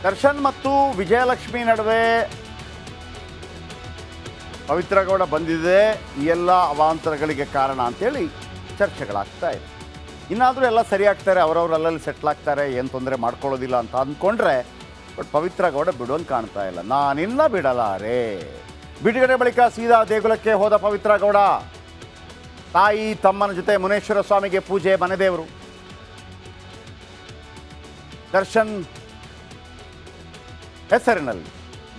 ದರ್ಶನ್ ಮತ್ತು ವಿಜಯಲಕ್ಷ್ಮಿ ನಡುವೆ ಪವಿತ್ರ ಗೌಡ ಬಂದಿದೆ, ಈ ಎಲ್ಲ ಅವಾಂತರಗಳಿಗೆ ಕಾರಣ ಅಂತೇಳಿ ಚರ್ಚೆಗಳಾಗ್ತಾ ಇದೆ. ಇನ್ನಾದರೂ ಎಲ್ಲ ಸರಿಯಾಗ್ತಾರೆ, ಅವರವ್ರು ಅಲ್ಲಲ್ಲಿ ಸೆಟ್ಲ್ ಆಗ್ತಾರೆ, ಏನು ತೊಂದರೆ ಮಾಡ್ಕೊಳ್ಳೋದಿಲ್ಲ ಅಂತ ಅಂದ್ಕೊಂಡ್ರೆ, ಬಟ್ ಪವಿತ್ರ ಗೌಡ ಬಿಡೋನ್ ಕಾಣ್ತಾ ಇಲ್ಲ. ನಾನಿನ್ನ ಬಿಡಲಾರೆ. ಬಿಡುಗಡೆ ಬಳಿಕ ಸೀದಾ ದೇಗುಲಕ್ಕೆ ಹೋದ ಪವಿತ್ರ ಗೌಡ. ತಾಯಿ ತಮ್ಮನ ಜೊತೆ ಮುನೇಶ್ವರ ಸ್ವಾಮಿಗೆ ಪೂಜೆ, ಮನೆದೇವರು. ದರ್ಶನ್ ಹೆಸರಿನಲ್ಲಿ,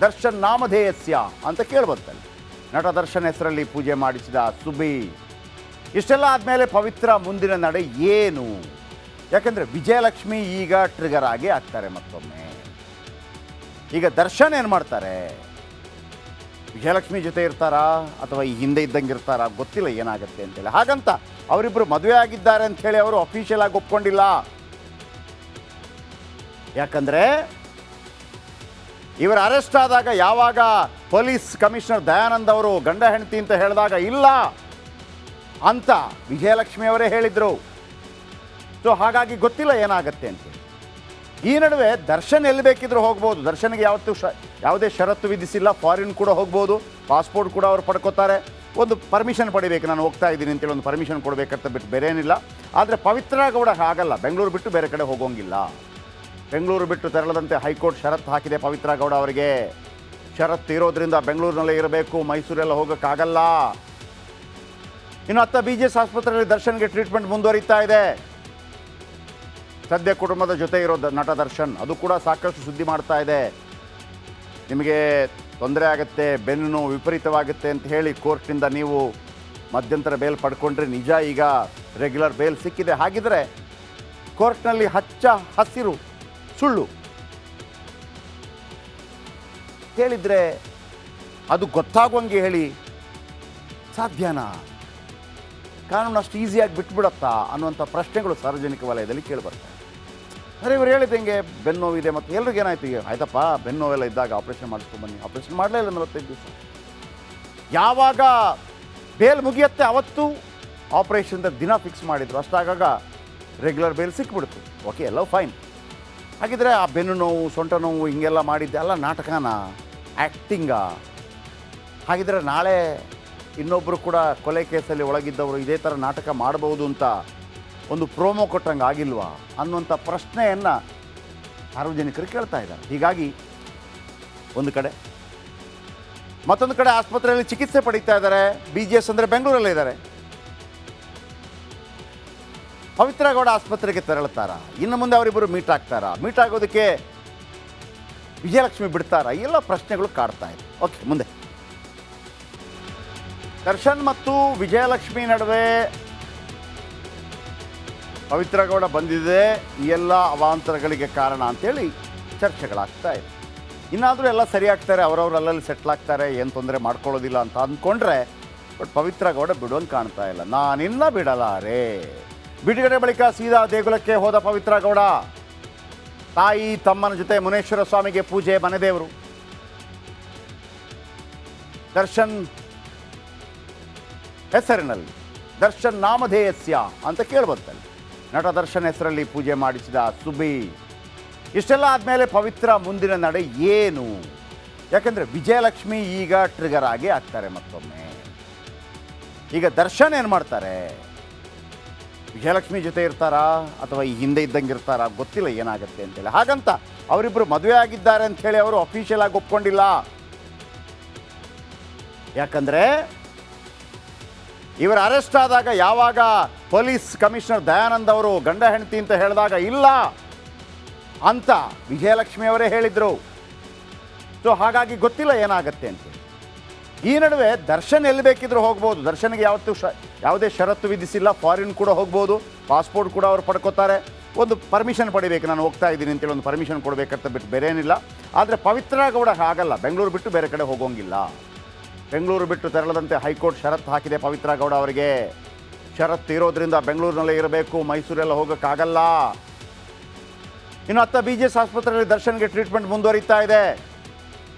ದರ್ಶನ್ ನಾಮಧೇಯಸ್ಯ ಅಂತ ಕೇಳ್ಬರ್ತಲ್ಲ, ನಟ ದರ್ಶನ್ ಹೆಸರಲ್ಲಿ ಪೂಜೆ ಮಾಡಿಸಿದ ಸುಬ್ಬಿ. ಇಷ್ಟೆಲ್ಲ ಆದಮೇಲೆ ಪವಿತ್ರ ಮುಂದಿನ ನಡೆ ಏನು? ಯಾಕೆಂದರೆ ವಿಜಯಲಕ್ಷ್ಮಿ ಈಗ ಟ್ರಿಗರ್ ಆಗಿ ಆಗ್ತಾರೆ ಮತ್ತೊಮ್ಮೆ. ಈಗ ದರ್ಶನ್ ಏನು ಮಾಡ್ತಾರೆ? ವಿಜಯಲಕ್ಷ್ಮಿ ಜೊತೆ ಇರ್ತಾರಾ ಅಥವಾ ಈ ಹಿಂದೆ ಇದ್ದಂಗೆ ಇರ್ತಾರಾ ಗೊತ್ತಿಲ್ಲ ಏನಾಗುತ್ತೆ ಅಂತೇಳಿ. ಹಾಗಂತ ಅವರಿಬ್ಬರು ಮದುವೆ ಆಗಿದ್ದಾರೆ ಅಂಥೇಳಿ ಅವರು ಅಫಿಷಿಯಲ್ ಆಗಿ ಒಪ್ಕೊಂಡಿಲ್ಲ. ಯಾಕಂದರೆ ಇವರ ಅರೆಸ್ಟ್ ಆದಾಗ ಯಾವಾಗ ಪೊಲೀಸ್ ಕಮಿಷನರ್ ದಯಾನಂದ್ ಅವರು ಗಂಡ ಹೆಂಡತಿ ಅಂತ ಹೇಳಿದಾಗ ಇಲ್ಲ ಅಂತ ವಿಜಯಲಕ್ಷ್ಮಿ ಅವರೇ ಹೇಳಿದರು. ಸೊ ಹಾಗಾಗಿ ಗೊತ್ತಿಲ್ಲ ಏನಾಗುತ್ತೆ ಅಂತ. ಈ ನಡುವೆ ದರ್ಶನ್ ಎಲ್ಲಿ ಬೇಕಿದ್ರೂ ಹೋಗ್ಬೋದು. ದರ್ಶನ್ಗೆ ಯಾವುದೇ ಷರತ್ತು ವಿಧಿಸಿಲ್ಲ. ಫಾರಿನ್ ಕೂಡ ಹೋಗ್ಬೋದು, ಪಾಸ್ಪೋರ್ಟ್ ಕೂಡ ಅವ್ರು ಪಡ್ಕೋತಾರೆ. ಒಂದು ಪರ್ಮಿಷನ್ ಪಡಿಬೇಕು, ನಾನು ಹೋಗ್ತಾ ಇದ್ದೀನಿ ಅಂತೇಳಿ ಒಂದು ಪರ್ಮಿಷನ್ ಕೊಡಬೇಕಂತ ಬಿಟ್ಟು ಬೇರೆ ಏನಿಲ್ಲ. ಆದರೆ ಪವಿತ್ರ ಗೌಡ ಹಾಗಲ್ಲ, ಬೆಂಗಳೂರು ಬಿಟ್ಟು ಬೇರೆ ಕಡೆ ಹೋಗೋಂಗಿಲ್ಲ. ಬೆಂಗಳೂರು ಬಿಟ್ಟು ತೆರಳದಂತೆ ಹೈಕೋರ್ಟ್ ಷರತ್ತು ಹಾಕಿದೆ ಪವಿತ್ರ ಗೌಡ ಅವರಿಗೆ. ಷರತ್ತು ಇರೋದ್ರಿಂದ ಬೆಂಗಳೂರಿನಲ್ಲೇ ಇರಬೇಕು, ಮೈಸೂರೆಲ್ಲ ಹೋಗೋಕ್ಕಾಗಲ್ಲ. ಇನ್ನು ಅತ್ತ BGS ಆಸ್ಪತ್ರೆಯಲ್ಲಿ ದರ್ಶನ್ಗೆ ಟ್ರೀಟ್ಮೆಂಟ್ ಮುಂದುವರಿತಾ ಇದೆ. ಸದ್ಯ ಕುಟುಂಬದ ಜೊತೆ ಇರೋ ನಟ ದರ್ಶನ್, ಅದು ಕೂಡ ಸಾಕಷ್ಟು ಸುದ್ದಿ ಮಾಡ್ತಾ ಇದೆ. ನಿಮಗೆ ತೊಂದರೆ ಆಗುತ್ತೆ, ಬೆನ್ನು ನೋವು ವಿಪರೀತವಾಗುತ್ತೆ ಅಂತ ಹೇಳಿ ಕೋರ್ಟ್ನಿಂದ ನೀವು ಮಧ್ಯಂತರ ಬೇಲ್ ಪಡ್ಕೊಂಡ್ರೆ ನಿಜ ಈಗ ರೆಗ್ಯುಲರ್ ಬೇಲ್ ಸಿಕ್ಕಿದೆ. ಹಾಗಿದ್ರೆ ಕೋರ್ಟ್ನಲ್ಲಿ ಹಚ್ಚ ಹಸಿರು ಸುಳ್ಳು ಹೇಳಿದರೆ ಅದು ಗೊತ್ತಾಗುವಂಗೆ ಹೇಳಿ ಸಾಧ್ಯನಾ? ಕಾನೂನು ಅಷ್ಟು ಈಸಿಯಾಗಿ ಬಿಟ್ಬಿಡತ್ತಾ ಅನ್ನುವಂಥ ಪ್ರಶ್ನೆಗಳು ಸಾರ್ವಜನಿಕ ವಲಯದಲ್ಲಿ ಕೇಳಿಬರ್ತಾರೆ. ಸರಿ, ಇವರು ಹೇಳಿದಂಗೆ ಬೆನ್ನು ನೋವಿದೆ ಮತ್ತು ಎಲ್ರಿಗೂ ಏನಾಯ್ತು, ಈಗ ಆಯ್ತಪ್ಪ ಬೆನ್ನು ನೋವೆಲ್ಲ ಇದ್ದಾಗ ಆಪ್ರೇಷನ್ ಮಾಡಿಸ್ಕೊಂಡು ಬನ್ನಿ. ಆಪ್ರೇಷನ್ ಮಾಡಲೇ ಇಲ್ಲ 45 ದಿವಸ. ಯಾವಾಗ ಬೇಲ್ ಮುಗಿಯುತ್ತೆ ಅವತ್ತು ಆಪ್ರೇಷನ್ದ ದಿನ ಫಿಕ್ಸ್ ಮಾಡಿದ್ರು. ಅಷ್ಟಾಗಾಗ ರೆಗ್ಯುಲರ್ ಬೇಲ್ ಸಿಕ್ಬಿಡ್ತು. ಓಕೆ, ಎಲ್ಲ ಫೈನ್. ಹಾಗಿದ್ರೆ ಆ ಬೆನ್ನು ನೋವು, ಸೊಂಟ ನೋವು ಹಿಂಗೆಲ್ಲ ಮಾಡಿದ್ದೆ ಅಲ್ಲ ನಾಟಕನ, ಆ್ಯಕ್ಟಿಂಗಾ? ಹಾಗಿದ್ರೆ ನಾಳೆ ಇನ್ನೊಬ್ಬರು ಕೂಡ ಕೊಲೆ ಕೇಸಲ್ಲಿ ಒಳಗಿದ್ದವರು ಇದೇ ಥರ ನಾಟಕ ಮಾಡ್ಬೋದು ಅಂತ ಒಂದು ಪ್ರೋಮೋ ಕೊಟ್ಟಂಗೆ ಆಗಿಲ್ವಾ ಅನ್ನುವಂಥ ಪ್ರಶ್ನೆಯನ್ನು ಸಾರ್ವಜನಿಕರು ಕೇಳ್ತಾ ಇದ್ದಾರೆ. ಹೀಗಾಗಿ ಒಂದು ಕಡೆ, ಮತ್ತೊಂದು ಕಡೆ ಆಸ್ಪತ್ರೆಯಲ್ಲಿ ಚಿಕಿತ್ಸೆ ಪಡೀತಾ ಇದ್ದಾರೆ. BGS ಅಂದರೆ ಬೆಂಗಳೂರಲ್ಲೇ ಇದ್ದಾರೆ. ಪವಿತ್ರ ಗೌಡ ಆಸ್ಪತ್ರೆಗೆ ತೆರಳುತ್ತಾರಾ? ಇನ್ನು ಮುಂದೆ ಅವರಿಬ್ಬರು ಮೀಟ್ ಆಗ್ತಾರಾ? ಮೀಟ್ ಆಗೋದಕ್ಕೆ ವಿಜಯಲಕ್ಷ್ಮಿ ಬಿಡ್ತಾರಾ? ಎಲ್ಲ ಪ್ರಶ್ನೆಗಳು ಕಾಡ್ತಾ ಇದೆ. ಓಕೆ, ಮುಂದೆ. ದರ್ಶನ್ ಮತ್ತು ವಿಜಯಲಕ್ಷ್ಮಿ ನಡುವೆ ಪವಿತ್ರ ಗೌಡ ಬಂದಿದೆ, ಈ ಎಲ್ಲ ಅವಾಂತರಗಳಿಗೆ ಕಾರಣ ಅಂತೇಳಿ ಚರ್ಚೆಗಳಾಗ್ತಾ ಇದೆ. ಇನ್ನಾದರೂ ಎಲ್ಲ ಸರಿಯಾಗ್ತಾರೆ, ಅವರವ್ರು ಅಲ್ಲಲ್ಲಿ ಸೆಟ್ಲ್ ಆಗ್ತಾರೆ, ಏನು ತೊಂದರೆ ಮಾಡ್ಕೊಳ್ಳೋದಿಲ್ಲ ಅಂತ ಅಂದ್ಕೊಂಡ್ರೆ, ಬಟ್ ಪವಿತ್ರ ಗೌಡ ಬಿಡೋನ್ ಕಾಣ್ತಾ ಇಲ್ಲ. ನಾನಿನ್ನ ಬಿಡಲಾರೆ. ಬಿಡುಗಡೆ ಬಳಿಕ ಸೀದಾ ದೇಗುಲಕ್ಕೆ ಹೋದ ಪವಿತ್ರ ಗೌಡ. ತಾಯಿ ತಮ್ಮನ ಜೊತೆ ಮುನೇಶ್ವರ ಸ್ವಾಮಿಗೆ ಪೂಜೆ, ಮನೆದೇವರು. ದರ್ಶನ್ ಹೆಸರಿನಲ್ಲಿ, ದರ್ಶನ್ ನಾಮಧೇಯಸ್ಯ ಅಂತ ಕೇಳ್ಬರ್ತಲ್ಲ, ನಟ ದರ್ಶನ್ ಹೆಸರಲ್ಲಿ ಪೂಜೆ ಮಾಡಿಸಿದ ಸುಬ್ಬಿ. ಇಷ್ಟೆಲ್ಲ ಆದಮೇಲೆ ಪವಿತ್ರ ಮುಂದಿನ ನಡೆ ಏನು? ಯಾಕೆಂದರೆ ವಿಜಯಲಕ್ಷ್ಮಿ ಈಗ ಟ್ರಿಗರ್ ಆಗಿ ಆಗ್ತಾರೆ ಮತ್ತೊಮ್ಮೆ. ಈಗ ದರ್ಶನ್ ಏನು ಮಾಡ್ತಾರೆ? ವಿಜಯಲಕ್ಷ್ಮಿ ಜೊತೆ ಇರ್ತಾರಾ ಅಥವಾ ಈ ಹಿಂದೆ ಇದ್ದಂಗೆ ಇರ್ತಾರಾ ಗೊತ್ತಿಲ್ಲ ಏನಾಗುತ್ತೆ ಅಂತೇಳಿ. ಹಾಗಂತ ಅವರಿಬ್ಬರು ಮದುವೆ ಆಗಿದ್ದಾರೆ ಅಂಥೇಳಿ ಅವರು ಅಫಿಷಿಯಲ್ ಆಗಿ ಒಪ್ಕೊಂಡಿಲ್ಲ. ಯಾಕಂದರೆ ಇವರ ಅರೆಸ್ಟ್ ಆದಾಗ ಯಾವಾಗ ಪೊಲೀಸ್ ಕಮಿಷನರ್ ದಯಾನಂದ್ ಅವರು ಗಂಡ ಹೆಂಡತಿ ಅಂತ ಹೇಳಿದಾಗ ಇಲ್ಲ ಅಂತ ವಿಜಯಲಕ್ಷ್ಮಿ ಅವರೇ ಹೇಳಿದರು. ಸೊ ಹಾಗಾಗಿ ಗೊತ್ತಿಲ್ಲ ಏನಾಗುತ್ತೆ ಅಂತ. ಈ ನಡುವೆ ದರ್ಶನ್ ಎಲ್ಲಿ ಬೇಕಿದ್ರೂ ಹೋಗ್ಬೋದು. ದರ್ಶನ್ಗೆ ಯಾವುದೇ ಷರತ್ತು ವಿಧಿಸಿಲ್ಲ. ಫಾರಿನ್ ಕೂಡ ಹೋಗ್ಬೋದು, ಪಾಸ್ಪೋರ್ಟ್ ಕೂಡ ಅವ್ರು ಪಡ್ಕೋತಾರೆ. ಒಂದು ಪರ್ಮಿಷನ್ ಪಡಿಬೇಕು, ನಾನು ಹೋಗ್ತಾ ಇದ್ದೀನಿ ಅಂತೇಳಿ ಒಂದು ಪರ್ಮಿಷನ್ ಕೊಡಬೇಕಂತ ಬಿಟ್ಟು ಬೇರೆ ಏನಿಲ್ಲ. ಆದರೆ ಪವಿತ್ರ ಗೌಡ ಹಾಗಲ್ಲ, ಬೆಂಗಳೂರು ಬಿಟ್ಟು ಬೇರೆ ಕಡೆ ಹೋಗೋಂಗಿಲ್ಲ. ಬೆಂಗಳೂರು ಬಿಟ್ಟು ತೆರಳದಂತೆ ಹೈಕೋರ್ಟ್ ಷರತ್ತು ಹಾಕಿದೆ ಪವಿತ್ರ ಗೌಡ ಅವರಿಗೆ. ಷರತ್ತು ಇರೋದ್ರಿಂದ ಬೆಂಗಳೂರಿನಲ್ಲೇ ಇರಬೇಕು, ಮೈಸೂರೆಲ್ಲ ಹೋಗೋಕ್ಕಾಗಲ್ಲ. ಇನ್ನು ಅತ್ತ BGS ಆಸ್ಪತ್ರೆಯಲ್ಲಿ ದರ್ಶನ್ಗೆ ಟ್ರೀಟ್ಮೆಂಟ್ ಮುಂದುವರಿತಾ ಇದೆ.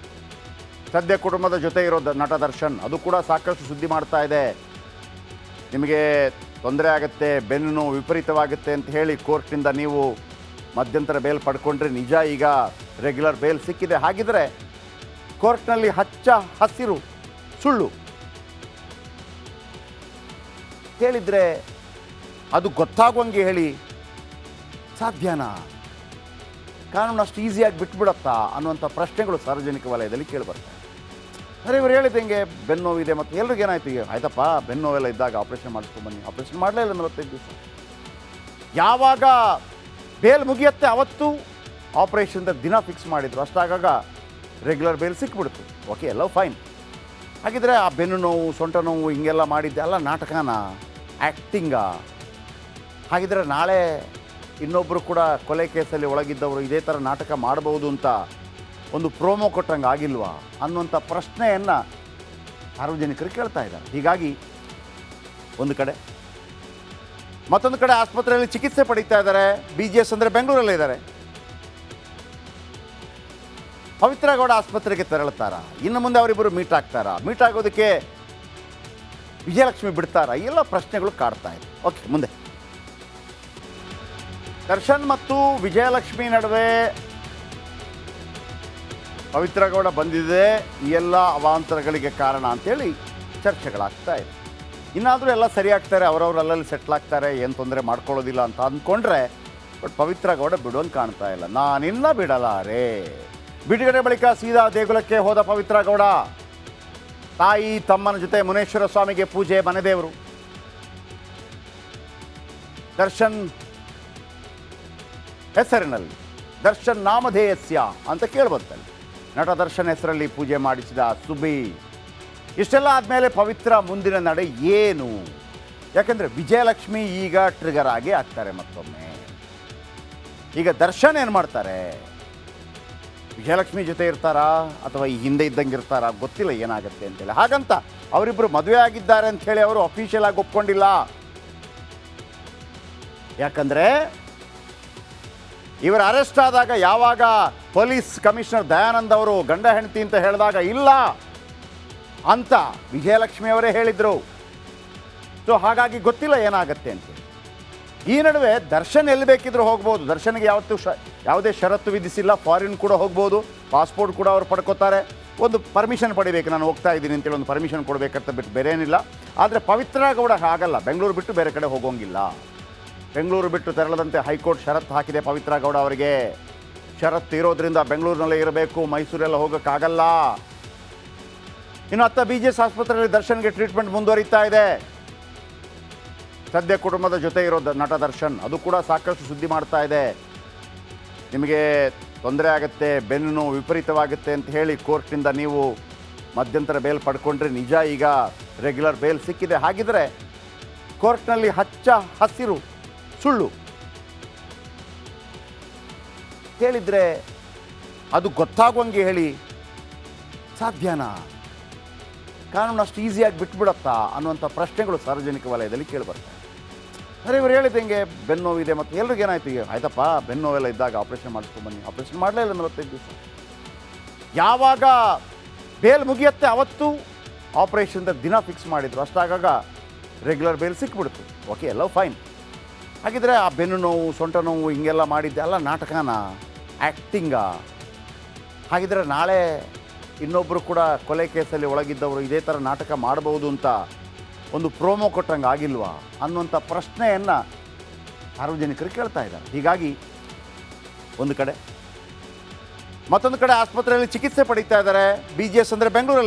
ಸದ್ಯ ಕುಟುಂಬದ ಜೊತೆ ಇರೋ ನಟ ದರ್ಶನ್, ಅದು ಕೂಡ ಸಾಕಷ್ಟು ಸುದ್ದಿ ಮಾಡ್ತಾ ಇದೆ. ನಿಮಗೆ ತೊಂದರೆ ಆಗುತ್ತೆ, ಬೆನ್ನು ನೋವು ವಿಪರೀತವಾಗುತ್ತೆ ಅಂತ ಹೇಳಿ ಕೋರ್ಟ್ನಿಂದ ನೀವು ಮಧ್ಯಂತರ ಬೇಲ್ ಪಡ್ಕೊಂಡ್ರೆ ನಿಜ ಈಗ ರೆಗ್ಯುಲರ್ ಬೇಲ್ ಸಿಕ್ಕಿದೆ, ಹಾಗಿದ್ರೆ ಕೋರ್ಟ್ನಲ್ಲಿ ಹಚ್ಚ ಹಸಿರು ಸುಳ್ಳು ಹೇಳಿದರೆ ಅದು ಗೊತ್ತಾಗುವಂಗೆ ಹೇಳಿ ಸಾಧ್ಯನಾ? ಕಾನೂನು ಅಷ್ಟು ಈಸಿಯಾಗಿ ಬಿಟ್ಬಿಡತ್ತಾ ಅನ್ನುವಂಥ ಪ್ರಶ್ನೆಗಳು ಸಾರ್ವಜನಿಕ ವಲಯದಲ್ಲಿ ಕೇಳಿಬರ್ತವೆ. ಅರೆ ಇವರು ಹೇಳಿದಂಗೆ ಬೆನ್ನು ನೋವಿದೆ ಮತ್ತು ಎಲ್ರಿಗೂ ಏನಾಯ್ತು, ಈಗ ಆಯ್ತಪ್ಪ ಬೆನ್ನು ನೋವೆಲ್ಲ ಇದ್ದಾಗ ಆಪ್ರೇಷನ್ ಮಾಡಿಸ್ಕೊಂಡು ಬನ್ನಿ. ಆಪ್ರೇಷನ್ ಮಾಡಲೇ ಇಲ್ಲ 45 ದಿವಸ. ಯಾವಾಗ ಬೇಲ್ ಮುಗಿಯುತ್ತೆ ಅವತ್ತು ಆಪ್ರೇಷನ್ದ ದಿನ ಫಿಕ್ಸ್ ಮಾಡಿದ್ರು. ಅಷ್ಟಾಗಾಗ ರೆಗ್ಯುಲರ್ ಬೇಲ್ ಸಿಕ್ಬಿಡ್ತು. ಓಕೆ, ಎಲ್ಲ ಫೈನ್. ಹಾಗಿದ್ರೆ ಆ ಬೆನ್ನು ನೋವು, ಸೊಂಟ ನೋವು ಹಿಂಗೆಲ್ಲ ಮಾಡಿದ್ದೆ ಎಲ್ಲ ನಾಟಕನ, ಆ್ಯಕ್ಟಿಂಗಾ? ಹಾಗಿದ್ರೆ ನಾಳೆ ಇನ್ನೊಬ್ಬರು ಕೂಡ ಕೊಲೆ ಕೇಸಲ್ಲಿ ಒಳಗಿದ್ದವರು ಇದೇ ಥರ ನಾಟಕ ಮಾಡ್ಬೋದು ಅಂತ ಒಂದು ಪ್ರೋಮೋ ಕೊಟ್ಟಂಗೆ ಆಗಿಲ್ವಾ ಅನ್ನುವಂಥ ಪ್ರಶ್ನೆಯನ್ನು ಸಾರ್ವಜನಿಕರು ಕೇಳ್ತಾ ಇದ್ದಾರೆ. ಹೀಗಾಗಿ ಒಂದು ಕಡೆ, ಮತ್ತೊಂದು ಕಡೆ ಆಸ್ಪತ್ರೆಯಲ್ಲಿ ಚಿಕಿತ್ಸೆ ಪಡೀತಾ ಇದ್ದಾರೆ. BGS ಅಂದರೆ ಬೆಂಗಳೂರಲ್ಲೇ ಇದ್ದಾರೆ. ಪವಿತ್ರ ಗೌಡ ಆಸ್ಪತ್ರೆಗೆ ತೆರಳುತ್ತಾರಾ? ಇನ್ನು ಮುಂದೆ ಅವರಿಬ್ಬರು ಮೀಟ್ ಆಗ್ತಾರಾ? ಮೀಟ್ ಆಗೋದಕ್ಕೆ ವಿಜಯಲಕ್ಷ್ಮಿ ಬಿಡ್ತಾರಾ? ಎಲ್ಲ ಪ್ರಶ್ನೆಗಳು ಕಾಡ್ತಾ ಇದೆ. ಓಕೆ, ಮುಂದೆ ದರ್ಶನ್ ಮತ್ತು ವಿಜಯಲಕ್ಷ್ಮಿ ನಡುವೆ ಪವಿತ್ರ ಗೌಡ ಬಂದಿದೆ, ಈ ಎಲ್ಲ ಅವಾಂತರಗಳಿಗೆ ಕಾರಣ ಅಂತೇಳಿ ಚರ್ಚೆಗಳಾಗ್ತಾ ಇದೆ. ಇನ್ನಾದರೂ ಎಲ್ಲ ಸರಿಯಾಗ್ತಾರೆ, ಅವರವ್ರು ಅಲ್ಲಲ್ಲಿ ಸೆಟ್ಲ್ ಆಗ್ತಾರೆ, ಏನು ತೊಂದರೆ ಮಾಡ್ಕೊಳ್ಳೋದಿಲ್ಲ ಅಂತ ಅಂದ್ಕೊಂಡ್ರೆ, ಬಟ್ ಪವಿತ್ರ ಗೌಡ ಬಿಡೋಂಗೆ ಕಾಣ್ತಾ ಇಲ್ಲ. ನಾನಿನ್ನ ಬಿಡಲಾರೆ. ಬಿಡುಗಡೆ ಬಳಿಕ ಸೀದಾ ದೇಗುಲಕ್ಕೆ ಹೋದ ಪವಿತ್ರ ಗೌಡ. ತಾಯಿ ತಮ್ಮನ ಜೊತೆ ಮುನೇಶ್ವರ ಸ್ವಾಮಿಗೆ ಪೂಜೆ, ಮನೆದೇವರು. ದರ್ಶನ್ ಹೆಸರಿನಲ್ಲಿ, ದರ್ಶನ್ ನಾಮಧೇಯಸ್ಯ ಅಂತ ಕೇಳ್ಬರ್ತಲ್ಲ, ನಟ ದರ್ಶನ್ ಹೆಸರಲ್ಲಿ ಪೂಜೆ ಮಾಡಿಸಿದ ಸುಬ್ಬಿ. ಇಷ್ಟೆಲ್ಲ ಆದಮೇಲೆ ಪವಿತ್ರ ಮುಂದಿನ ನಡೆ ಏನು? ಯಾಕೆಂದರೆ ವಿಜಯಲಕ್ಷ್ಮಿ ಈಗ ಟ್ರಿಗರ್ ಆಗಿ ಆಗ್ತಾರೆ ಮತ್ತೊಮ್ಮೆ. ಈಗ ದರ್ಶನ್ ಏನು ಮಾಡ್ತಾರೆ? ವಿಜಯಲಕ್ಷ್ಮಿ ಜೊತೆ ಇರ್ತಾರಾ ಅಥವಾ ಈ ಹಿಂದೆ ಇದ್ದಂಗೆ ಇರ್ತಾರಾ ಗೊತ್ತಿಲ್ಲ ಏನಾಗುತ್ತೆ ಅಂತೇಳಿ. ಹಾಗಂತ ಅವರಿಬ್ಬರು ಮದುವೆ ಆಗಿದ್ದಾರೆ ಅಂಥೇಳಿ ಅವರು ಅಫಿಷಿಯಲ್ ಆಗಿ ಒಪ್ಕೊಂಡಿಲ್ಲ. ಯಾಕಂದರೆ ಇವರು ಅರೆಸ್ಟ್ ಆದಾಗ ಯಾವಾಗ ಪೊಲೀಸ್ ಕಮಿಷನರ್ ದಯಾನಂದ್ ಅವರು ಗಂಡ ಹೆಂಡತಿ ಅಂತ ಹೇಳಿದಾಗ ಇಲ್ಲ ಅಂತ ವಿಜಯಲಕ್ಷ್ಮಿ ಅವರೇ ಹೇಳಿದರು. ಸೊ ಹಾಗಾಗಿ ಗೊತ್ತಿಲ್ಲ ಏನಾಗುತ್ತೆ ಅಂತ. ಈ ನಡುವೆ ದರ್ಶನ್ ಎಲ್ಲಿ ಬೇಕಿದ್ರೂ ಹೋಗ್ಬೋದು. ದರ್ಶನ್ಗೆ ಯಾವುದೇ ಷರತ್ತು ವಿಧಿಸಿಲ್ಲ. ಫಾರಿನ್ ಕೂಡ ಹೋಗ್ಬೋದು, ಪಾಸ್ಪೋರ್ಟ್ ಕೂಡ ಅವ್ರು ಪಡ್ಕೋತಾರೆ. ಒಂದು ಪರ್ಮಿಷನ್ ಪಡಿಬೇಕು, ನಾನು ಹೋಗ್ತಾ ಇದ್ದೀನಿ ಅಂತೇಳಿ ಒಂದು ಪರ್ಮಿಷನ್ ಕೊಡಬೇಕಂತ ಬಿಟ್ಟು ಬೇರೆ ಏನಿಲ್ಲ. ಆದರೆ ಪವಿತ್ರ ಗೌಡ ಹಾಗಲ್ಲ, ಬೆಂಗಳೂರು ಬಿಟ್ಟು ಬೇರೆ ಕಡೆ ಹೋಗೋಂಗಿಲ್ಲ. ಬೆಂಗಳೂರು ಬಿಟ್ಟು ತೆರಳದಂತೆ ಹೈಕೋರ್ಟ್ ಷರತ್ತು ಹಾಕಿದೆ ಪವಿತ್ರ ಗೌಡ ಅವರಿಗೆ. ಷರತ್ತು ಇರೋದ್ರಿಂದ ಬೆಂಗಳೂರಿನಲ್ಲೇ ಇರಬೇಕು, ಮೈಸೂರೆಲ್ಲ ಹೋಗೋಕ್ಕಾಗಲ್ಲ. ಇನ್ನು ಅತ್ತ BGS ಆಸ್ಪತ್ರೆಯಲ್ಲಿ ದರ್ಶನ್ಗೆ ಟ್ರೀಟ್ಮೆಂಟ್ ಮುಂದುವರಿತಾ ಇದೆ. ಸದ್ಯ ಕುಟುಂಬದ ಜೊತೆ ಇರೋ ನಟ ದರ್ಶನ್, ಅದು ಕೂಡ ಸಾಕಷ್ಟು ಸುದ್ದಿ ಮಾಡ್ತಾ ಇದೆ. ನಿಮಗೆ ತೊಂದರೆ ಆಗುತ್ತೆ, ಬೆನ್ನು ನೋವು ವಿಪರೀತವಾಗುತ್ತೆ ಅಂತ ಹೇಳಿ ಕೋರ್ಟ್ನಿಂದ ನೀವು ಮಧ್ಯಂತರ ಬೇಲ್ ಪಡ್ಕೊಂಡ್ರೆ ನಿಜ ಈಗ ರೆಗ್ಯುಲರ್ ಬೇಲ್ ಸಿಕ್ಕಿದೆ, ಹಾಗಿದ್ರೆ ಕೋರ್ಟ್ನಲ್ಲಿ ಹಚ್ಚ ಹಸಿರು ಸುಳ್ಳು ಹೇಳಿದರೆ ಅದು ಗೊತ್ತಾಗುವಂಗೆ ಹೇಳಿ ಸಾಧ್ಯನಾ? ಕಾನೂನು ಅಷ್ಟು ಈಸಿಯಾಗಿ ಬಿಟ್ಬಿಡತ್ತಾ ಅನ್ನುವಂಥ ಪ್ರಶ್ನೆಗಳು ಸಾರ್ವಜನಿಕ ವಲಯದಲ್ಲಿ ಕೇಳಿಬರ್ತವೆ. ಅರೆ ಇವರು ಹೇಳಿದಂಗೆ ಬೆನ್ನು ನೋವಿದೆ ಮತ್ತು ಎಲ್ರಿಗೂ ಏನಾಯ್ತು, ಈಗ ಆಯ್ತಪ್ಪ ಬೆನ್ನು ನೋವೆಲ್ಲ ಇದ್ದಾಗ ಆಪ್ರೇಷನ್ ಮಾಡಿಸ್ಕೊಂಡು ಬನ್ನಿ. ಆಪ್ರೇಷನ್ ಮಾಡಲೇ ಇಲ್ಲ 45 ದಿವಸ. ಯಾವಾಗ ಬೇಲ್ ಮುಗಿಯುತ್ತೆ ಅವತ್ತು ಆಪ್ರೇಷನ್ದ ದಿನ ಫಿಕ್ಸ್ ಮಾಡಿದ್ರು. ಅಷ್ಟಾಗಾಗ ರೆಗ್ಯುಲರ್ ಬೇಲ್ ಸಿಕ್ಬಿಡ್ತು. ಓಕೆ, ಎಲ್ಲ ಫೈನ್. ಹಾಗಿದ್ರೆ ಆ ಬೆನ್ನು ನೋವು, ಸೊಂಟ ನೋವು ಹಿಂಗೆಲ್ಲ ಮಾಡಿದ್ದೆ ಎಲ್ಲ ನಾಟಕನ, ಆ್ಯಕ್ಟಿಂಗಾ? ಹಾಗಿದ್ರೆ ನಾಳೆ ಇನ್ನೊಬ್ಬರು ಕೂಡ ಕೊಲೆ ಕೇಸಲ್ಲಿ ಒಳಗಿದ್ದವರು ಇದೇ ಥರ ನಾಟಕ ಮಾಡ್ಬೋದು ಅಂತ ಒಂದು ಪ್ರೋಮೋ ಕೊಟ್ಟಂಗೆ ಆಗಿಲ್ವಾ ಅನ್ನುವಂಥ ಪ್ರಶ್ನೆಯನ್ನು ಸಾರ್ವಜನಿಕರು ಕೇಳ್ತಾ ಇದ್ದಾರೆ. ಹೀಗಾಗಿ ಒಂದು ಕಡೆ, ಮತ್ತೊಂದು ಕಡೆ ಆಸ್ಪತ್ರೆಯಲ್ಲಿ ಚಿಕಿತ್ಸೆ ಪಡೀತಾ ಇದ್ದಾರೆ. BGS ಅಂದರೆ ಬೆಂಗಳೂರಲ್ಲಿ